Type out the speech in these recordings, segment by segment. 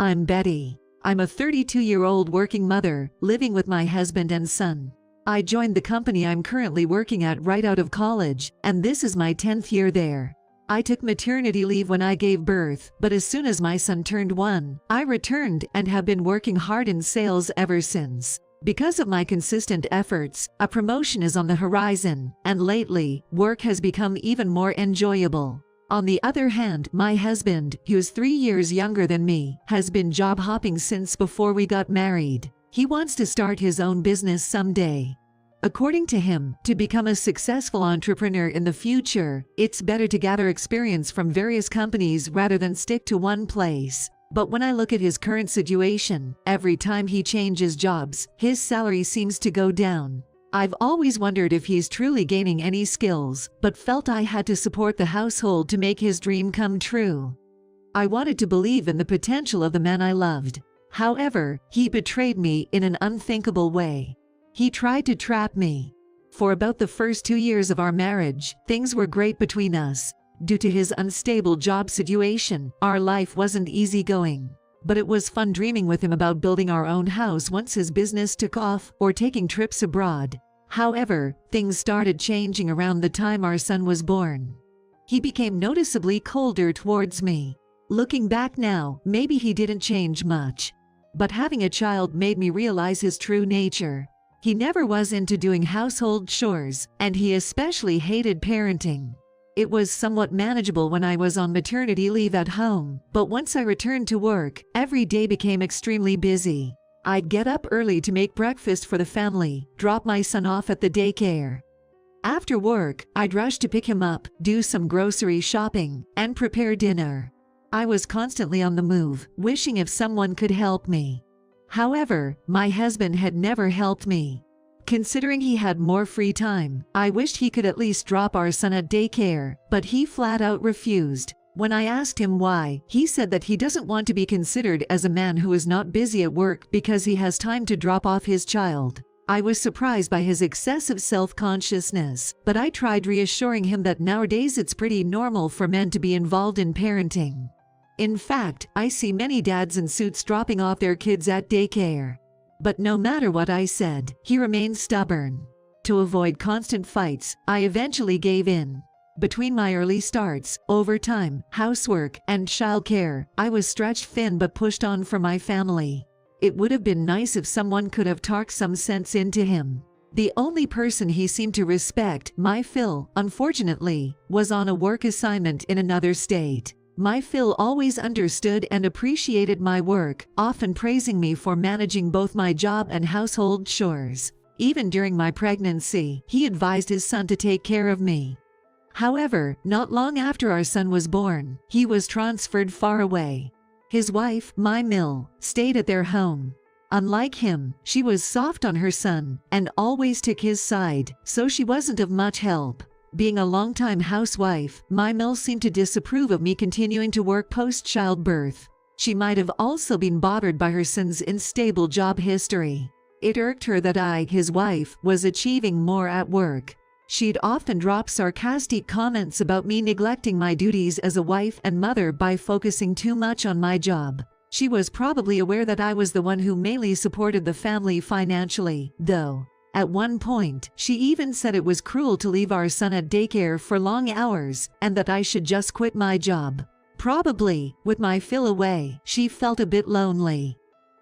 I'm Betty. I'm a 32-year-old working mother, living with my husband and son. I joined the company I'm currently working at right out of college, and this is my 10th year there. I took maternity leave when I gave birth, but as soon as my son turned 1, I returned and have been working hard in sales ever since. Because of my consistent efforts, a promotion is on the horizon, and lately, work has become even more enjoyable. On the other hand, my husband, who's 3 years younger than me, has been job hopping since before we got married. He wants to start his own business someday. According to him, to become a successful entrepreneur in the future, it's better to gather experience from various companies rather than stick to one place. But when I look at his current situation, every time he changes jobs, his salary seems to go down. I've always wondered if he's truly gaining any skills, but felt I had to support the household to make his dream come true. I wanted to believe in the potential of the man I loved. However, he betrayed me in an unthinkable way. He tried to trap me. For about the first 2 years of our marriage, things were great between us. Due to his unstable job situation, our life wasn't easygoing. But it was fun dreaming with him about building our own house once his business took off, or taking trips abroad. However, things started changing around the time our son was born. He became noticeably colder towards me. Looking back now, maybe he didn't change much. But having a child made me realize his true nature. He never was into doing household chores, and he especially hated parenting. It was somewhat manageable when I was on maternity leave at home, but once I returned to work, every day became extremely busy. I'd get up early to make breakfast for the family, drop my son off at the daycare. After work, I'd rush to pick him up, do some grocery shopping, and prepare dinner. I was constantly on the move, wishing if someone could help me. However, my husband had never helped me. Considering he had more free time, I wished he could at least drop our son at daycare, but he flat out refused. When I asked him why, he said that he doesn't want to be considered as a man who is not busy at work because he has time to drop off his child. I was surprised by his excessive self-consciousness, but I tried reassuring him that nowadays it's pretty normal for men to be involved in parenting. In fact, I see many dads in suits dropping off their kids at daycare. But no matter what I said, he remained stubborn. To avoid constant fights, I eventually gave in. Between my early starts, overtime, housework, and childcare, I was stretched thin but pushed on for my family. It would have been nice if someone could have talked some sense into him. The only person he seemed to respect, my Phil, unfortunately, was on a work assignment in another state. My Phil always understood and appreciated my work, often praising me for managing both my job and household chores. Even during my pregnancy, he advised his son to take care of me. However, not long after our son was born, he was transferred far away. His wife, my Mill, stayed at their home. Unlike him, she was soft on her son and always took his side, so she wasn't of much help. Being a longtime housewife, my Mill seemed to disapprove of me continuing to work post-childbirth. She might have also been bothered by her son's unstable job history. It irked her that I, his wife, was achieving more at work. She'd often drop sarcastic comments about me neglecting my duties as a wife and mother by focusing too much on my job. She was probably aware that I was the one who mainly supported the family financially, though. At one point, she even said it was cruel to leave our son at daycare for long hours, and that I should just quit my job. Probably, with my Phil away, she felt a bit lonely.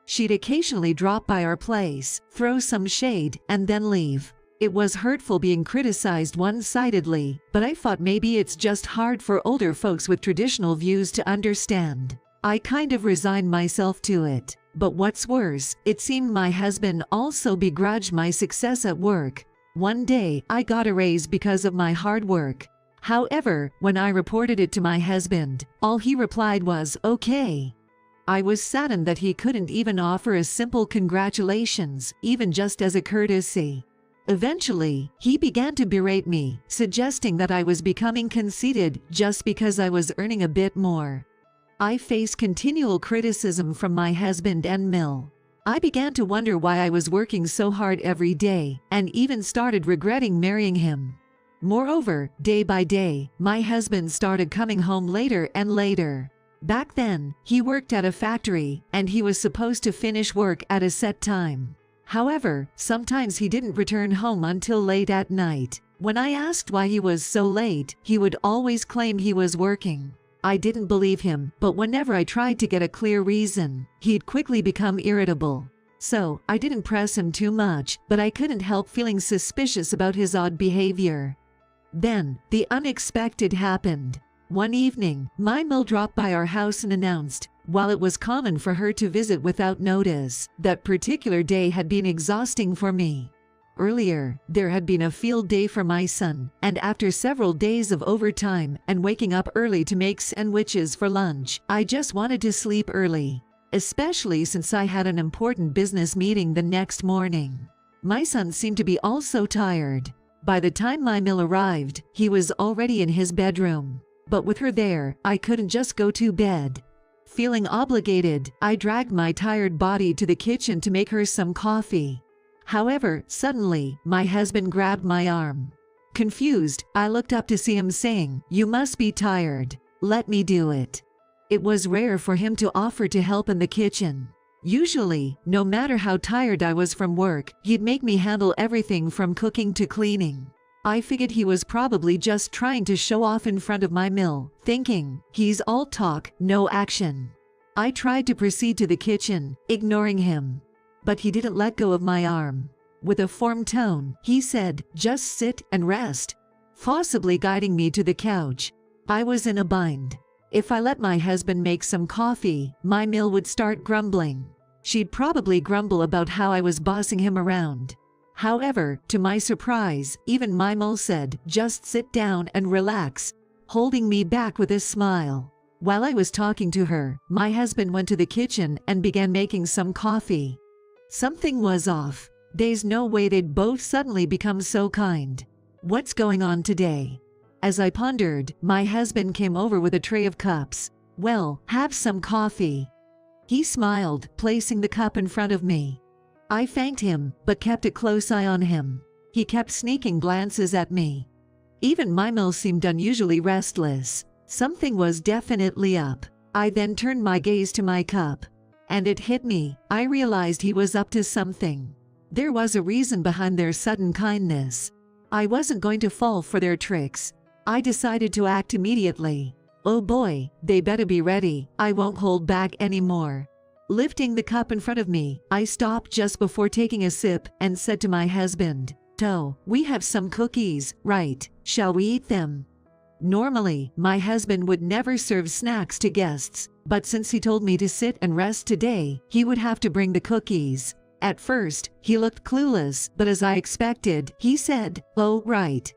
She'd occasionally drop by our place, throw some shade, and then leave. It was hurtful being criticized one-sidedly, but I thought maybe it's just hard for older folks with traditional views to understand. I kind of resigned myself to it. But what's worse, it seemed my husband also begrudged my success at work. One day, I got a raise because of my hard work. However, when I reported it to my husband, all he replied was, "Okay." I was saddened that he couldn't even offer a simple congratulations, even just as a courtesy. Eventually, he began to berate me, suggesting that I was becoming conceited just because I was earning a bit more. I faced continual criticism from my husband and Mill. I began to wonder why I was working so hard every day, and even started regretting marrying him. Moreover, day by day, my husband started coming home later and later. Back then, he worked at a factory, and he was supposed to finish work at a set time. However, sometimes he didn't return home until late at night. When I asked why he was so late, he would always claim he was working. I didn't believe him, but whenever I tried to get a clear reason, he'd quickly become irritable. So, I didn't press him too much, but I couldn't help feeling suspicious about his odd behavior. Then, the unexpected happened. One evening, my mom dropped by our house and announced, while it was common for her to visit without notice, that particular day had been exhausting for me. Earlier, there had been a field day for my son, and after several days of overtime and waking up early to make sandwiches for lunch, I just wanted to sleep early, especially since I had an important business meeting the next morning. My son seemed to be also tired. By the time my meal arrived, he was already in his bedroom. But with her there, I couldn't just go to bed. Feeling obligated, I dragged my tired body to the kitchen to make her some coffee. However, suddenly, my husband grabbed my arm. Confused, I looked up to see him saying, "You must be tired. Let me do it." It was rare for him to offer to help in the kitchen. Usually, no matter how tired I was from work, he'd make me handle everything from cooking to cleaning. I figured he was probably just trying to show off in front of my mill, thinking, he's all talk, no action. I tried to proceed to the kitchen, ignoring him. But he didn't let go of my arm. With a firm tone, he said, "Just sit and rest," forcibly guiding me to the couch. I was in a bind. If I let my husband make some coffee, my mill would start grumbling. She'd probably grumble about how I was bossing him around. However, to my surprise, even my mole said, "Just sit down and relax," holding me back with a smile. While I was talking to her, my husband went to the kitchen and began making some coffee. Something was off. There's no way they'd both suddenly become so kind. What's going on today? As I pondered, my husband came over with a tray of cups. "Well, have some coffee." He smiled, placing the cup in front of me. I thanked him, but kept a close eye on him. He kept sneaking glances at me. Even my mill seemed unusually restless. Something was definitely up. I then turned my gaze to my cup. And it hit me. I realized he was up to something. There was a reason behind their sudden kindness. I wasn't going to fall for their tricks. I decided to act immediately. Oh boy, they better be ready. I won't hold back anymore. Lifting the cup in front of me, I stopped just before taking a sip and said to my husband, "So, we have some cookies, right? Shall we eat them?" Normally, my husband would never serve snacks to guests, but since he told me to sit and rest today, he would have to bring the cookies. At first, he looked clueless, but as I expected, he said, "Oh, right,"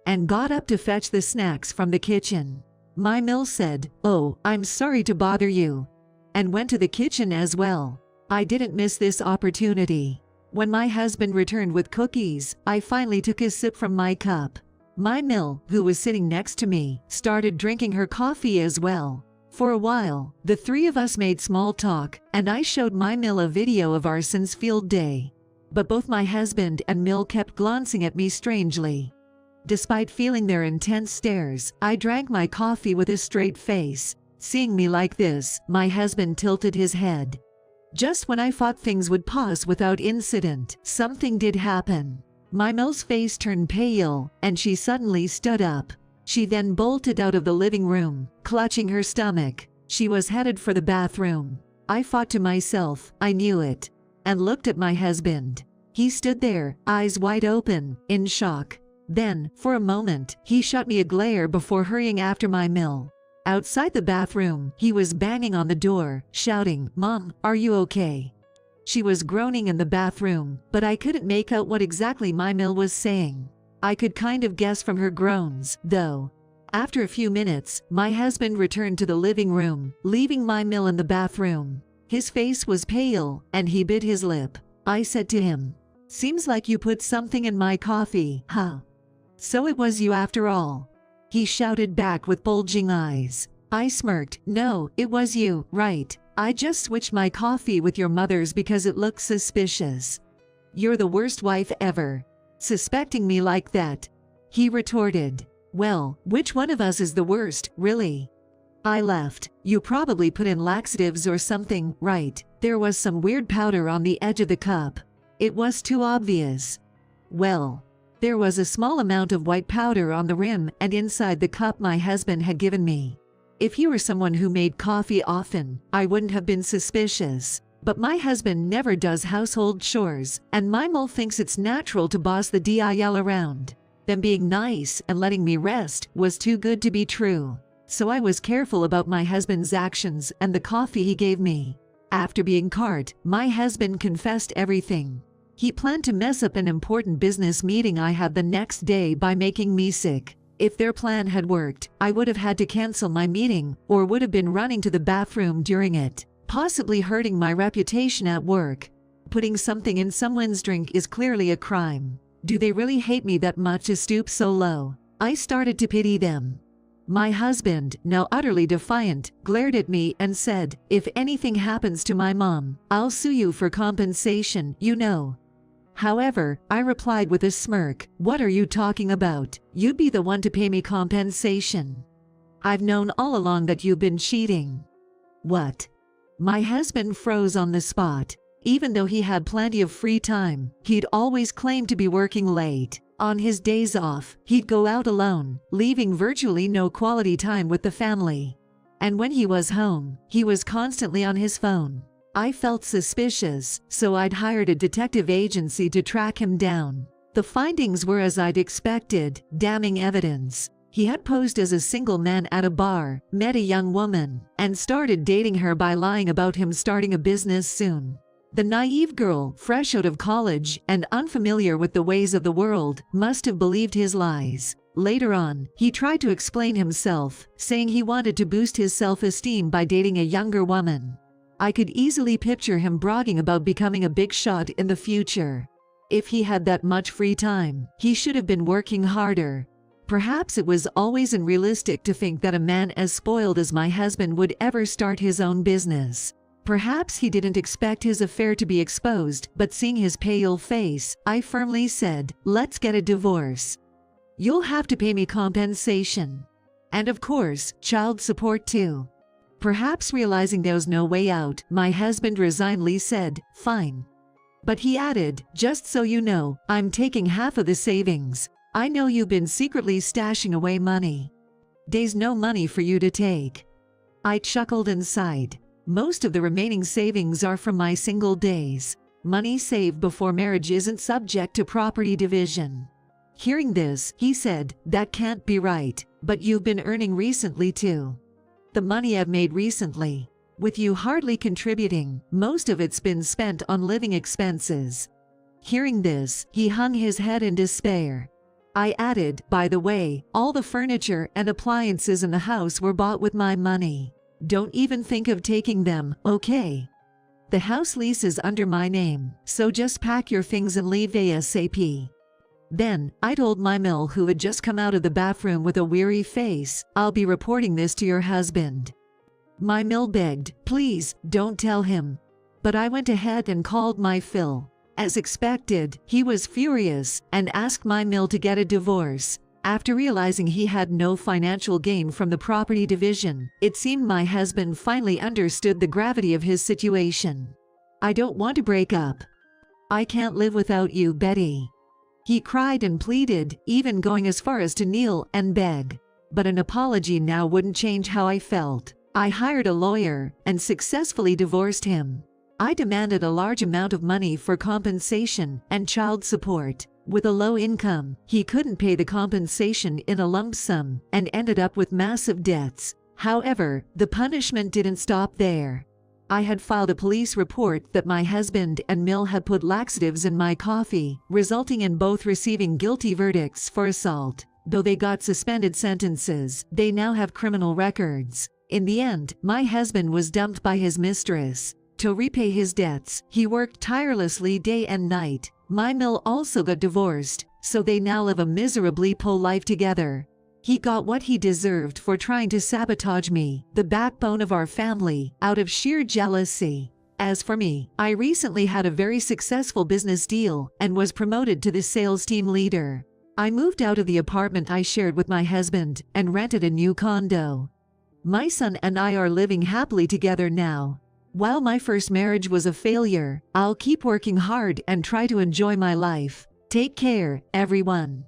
and got up to fetch the snacks from the kitchen. My mill said, "Oh, I'm sorry to bother you," and went to the kitchen as well. I didn't miss this opportunity. When my husband returned with cookies, I finally took a sip from my cup. My mill, who was sitting next to me, started drinking her coffee as well. For a while, the three of us made small talk, and I showed my mill a video of our son's field day. But both my husband and mill kept glancing at me strangely. Despite feeling their intense stares, I drank my coffee with a straight face. Seeing me like this, my husband tilted his head. Just when I thought things would pause without incident, something did happen. My mill's face turned pale, and she suddenly stood up. She then bolted out of the living room, clutching her stomach. She was headed for the bathroom. I thought to myself, I knew it, and looked at my husband. He stood there, eyes wide open, in shock. Then, for a moment, he shot me a glare before hurrying after my mill. Outside the bathroom, he was banging on the door, shouting, "Mom, are you okay?" She was groaning in the bathroom, but I couldn't make out what exactly my mill was saying. I could kind of guess from her groans, though. After a few minutes, my husband returned to the living room, leaving my mill in the bathroom. His face was pale, and he bit his lip. I said to him, "Seems like you put something in my coffee, huh?" "So it was you after all," he shouted back with bulging eyes. I smirked. "No, it was you, right? I just switched my coffee with your mother's because it looked suspicious." "You're the worst wife ever. Suspecting me like that," he retorted. "Well, which one of us is the worst, really?" I left. You probably put in laxatives or something, right? There was some weird powder on the edge of the cup. It was too obvious. Well, there was a small amount of white powder on the rim and inside the cup my husband had given me. If he were someone who made coffee often, I wouldn't have been suspicious. But my husband never does household chores, and my mole thinks it's natural to boss the DIL around. Them being nice and letting me rest was too good to be true. So I was careful about my husband's actions and the coffee he gave me. After being caught, my husband confessed everything. He planned to mess up an important business meeting I had the next day by making me sick. If their plan had worked, I would have had to cancel my meeting or would have been running to the bathroom during it, possibly hurting my reputation at work. Putting something in someone's drink is clearly a crime. Do they really hate me that much to stoop so low? I started to pity them. My husband, now utterly defiant, glared at me and said, "If anything happens to my mom, I'll sue you for compensation, you know." However, I replied with a smirk, "What are you talking about? You'd be the one to pay me compensation. I've known all along that you've been cheating." What? My husband froze on the spot. Even though he had plenty of free time, he'd always claimed to be working late. On his days off, he'd go out alone, leaving virtually no quality time with the family. And when he was home, he was constantly on his phone. I felt suspicious, so I'd hired a detective agency to track him down. The findings were as I'd expected, damning evidence. He had posed as a single man at a bar, met a young woman, and started dating her by lying about him starting a business soon. The naive girl, fresh out of college and unfamiliar with the ways of the world, must have believed his lies. Later on, he tried to explain himself, saying he wanted to boost his self-esteem by dating a younger woman. I could easily picture him bragging about becoming a big shot in the future. If he had that much free time, he should have been working harder. Perhaps it was always unrealistic to think that a man as spoiled as my husband would ever start his own business. Perhaps he didn't expect his affair to be exposed, but seeing his pale face, I firmly said, "Let's get a divorce. You'll have to pay me compensation. And of course, child support too." Perhaps realizing there was no way out, my husband resignedly said, "Fine." But he added, "Just so you know, I'm taking half of the savings. I know you've been secretly stashing away money. There's no money for you to take." I chuckled and sighed. Most of the remaining savings are from my single days. Money saved before marriage isn't subject to property division. Hearing this, he said, "That can't be right, but you've been earning recently too." "The money I've made recently, with you hardly contributing, most of it's been spent on living expenses." Hearing this, he hung his head in despair. I added, "By the way, all the furniture and appliances in the house were bought with my money. Don't even think of taking them, okay? The house lease is under my name, so just pack your things and leave ASAP." Then, I told my mill, who had just come out of the bathroom with a weary face, "I'll be reporting this to your husband." My mill begged, "Please, don't tell him." But I went ahead and called my Phil. As expected, he was furious and asked my mill to get a divorce. After realizing he had no financial gain from the property division, it seemed my husband finally understood the gravity of his situation. "I don't want to break up. I can't live without you, Betty." He cried and pleaded, even going as far as to kneel and beg. But an apology now wouldn't change how I felt. I hired a lawyer and successfully divorced him. I demanded a large amount of money for compensation and child support. With a low income, he couldn't pay the compensation in a lump sum and ended up with massive debts. However, the punishment didn't stop there. I had filed a police report that my husband and Mill had put laxatives in my coffee, resulting in both receiving guilty verdicts for assault. Though they got suspended sentences, they now have criminal records. In the end, my husband was dumped by his mistress. To repay his debts, he worked tirelessly day and night. My Mill also got divorced, so they now live a miserably poor life together. He got what he deserved for trying to sabotage me, the backbone of our family, out of sheer jealousy. As for me, I recently had a very successful business deal and was promoted to the sales team leader. I moved out of the apartment I shared with my husband and rented a new condo. My son and I are living happily together now. While my first marriage was a failure, I'll keep working hard and try to enjoy my life. Take care, everyone.